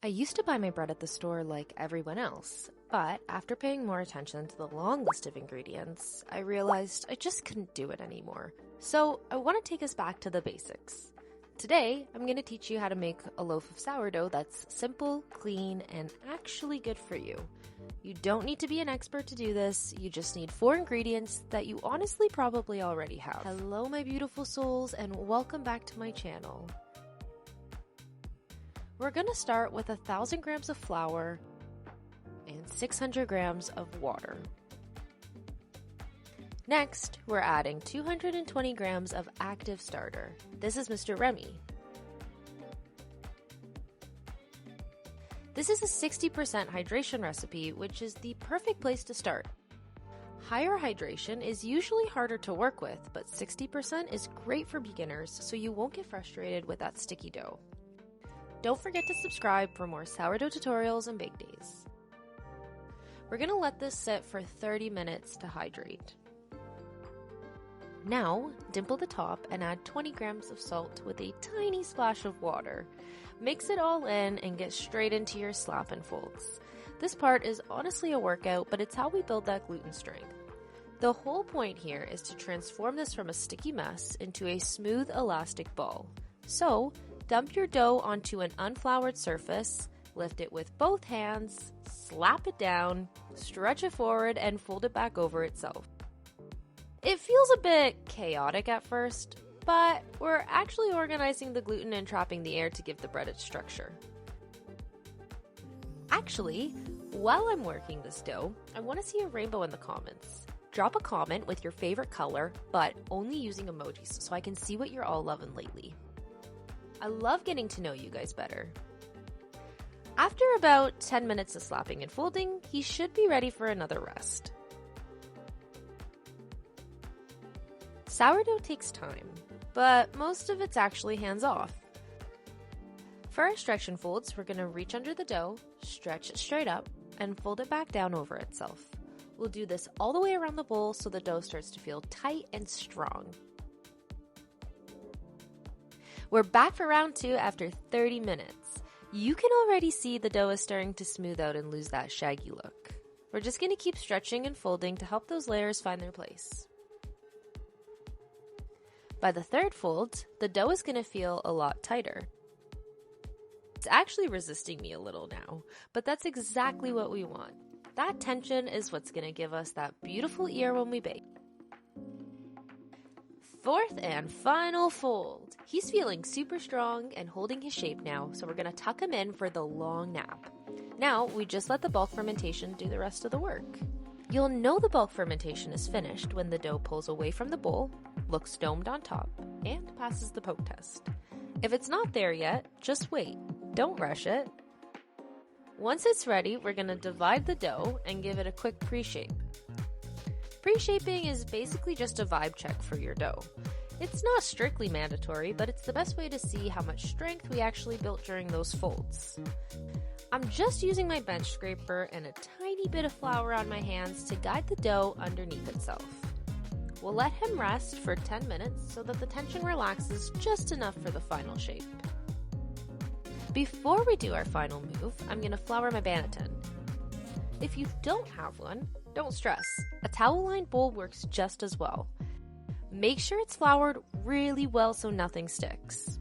I used to buy my bread at the store like everyone else, but after paying more attention to the long list of ingredients, I realized I just couldn't do it anymore. So I want to take us back to the basics. Today, I'm going to teach you how to make a loaf of sourdough that's simple, clean, and actually good for you. You don't need to be an expert to do this, you just need 4 ingredients that you honestly probably already have. Hello my beautiful souls, and welcome back to my channel. We're going to start with 1,000 grams of flour and 600 grams of water. Next, we're adding 220 grams of active starter. This is Mr. Remy. This is a 60% hydration recipe, which is the perfect place to start. Higher hydration is usually harder to work with, but 60% is great for beginners, so you won't get frustrated with that sticky dough. Don't forget to subscribe for more sourdough tutorials and bake days. We're going to let this sit for 30 minutes to hydrate. Now, dimple the top and add 20 grams of salt with a tiny splash of water. Mix it all in and get straight into your slap and folds. This part is honestly a workout, but it's how we build that gluten strength. The whole point here is to transform this from a sticky mess into a smooth, elastic ball. So, dump your dough onto an unfloured surface, lift it with both hands, slap it down, stretch it forward, and fold it back over itself. It feels a bit chaotic at first, but we're actually organizing the gluten and trapping the air to give the bread its structure. Actually, while I'm working this dough, I want to see a rainbow in the comments. Drop a comment with your favorite color, but only using emojis so I can see what you're all loving lately. I love getting to know you guys better. After about 10 minutes of slapping and folding, he should be ready for another rest. Sourdough takes time, but most of it's actually hands-off. For our stretch and folds, we're going to reach under the dough, stretch it straight up, and fold it back down over itself. We'll do this all the way around the bowl so the dough starts to feel tight and strong. We're back for round 2 after 30 minutes. You can already see the dough is starting to smooth out and lose that shaggy look. We're just going to keep stretching and folding to help those layers find their place. By the 3rd fold, the dough is going to feel a lot tighter. It's actually resisting me a little now, but that's exactly what we want. That tension is what's going to give us that beautiful ear when we bake. 4th and final fold. He's feeling super strong and holding his shape now, so we're going to tuck him in for the long nap. Now, we just let the bulk fermentation do the rest of the work. You'll know the bulk fermentation is finished when the dough pulls away from the bowl, looks domed on top, and passes the poke test. If it's not there yet, just wait. Don't rush it. Once it's ready, we're going to divide the dough and give it a quick pre-shape. Pre-shaping is basically just a vibe check for your dough. It's not strictly mandatory, but it's the best way to see how much strength we actually built during those folds. I'm just using my bench scraper and a tiny bit of flour on my hands to guide the dough underneath itself. We'll let him rest for 10 minutes so that the tension relaxes just enough for the final shape. Before we do our final move, I'm going to flour my banneton. If you don't have one, don't stress. A towel-lined bowl works just as well. Make sure it's floured really well so nothing sticks.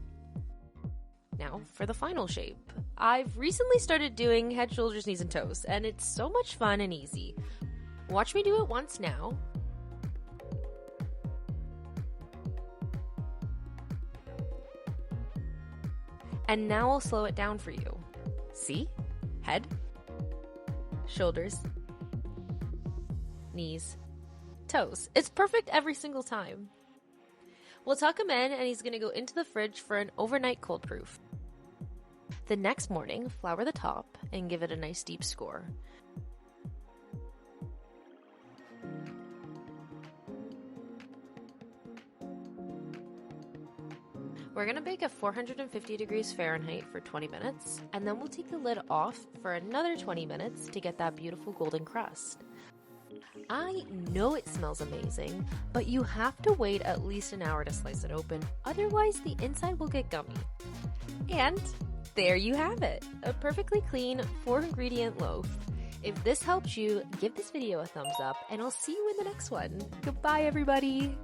Now for the final shape. I've recently started doing head, shoulders, knees, and toes, and it's so much fun and easy. Watch me do it once now. And now I'll slow it down for you. See? Head, shoulders, knees, toes. It's perfect every single time. We'll tuck him in and he's going to go into the fridge for an overnight cold proof. The next morning, flour the top and give it a nice deep score. We're going to bake at 450 degrees Fahrenheit for 20 minutes, and then we'll take the lid off for another 20 minutes to get that beautiful golden crust. I know it smells amazing, but you have to wait at least an hour to slice it open, otherwise the inside will get gummy. And There you have it, a perfectly clean 4-ingredient loaf. If this helped you, give this video a thumbs up, and I'll see you in the next one. Goodbye, everybody.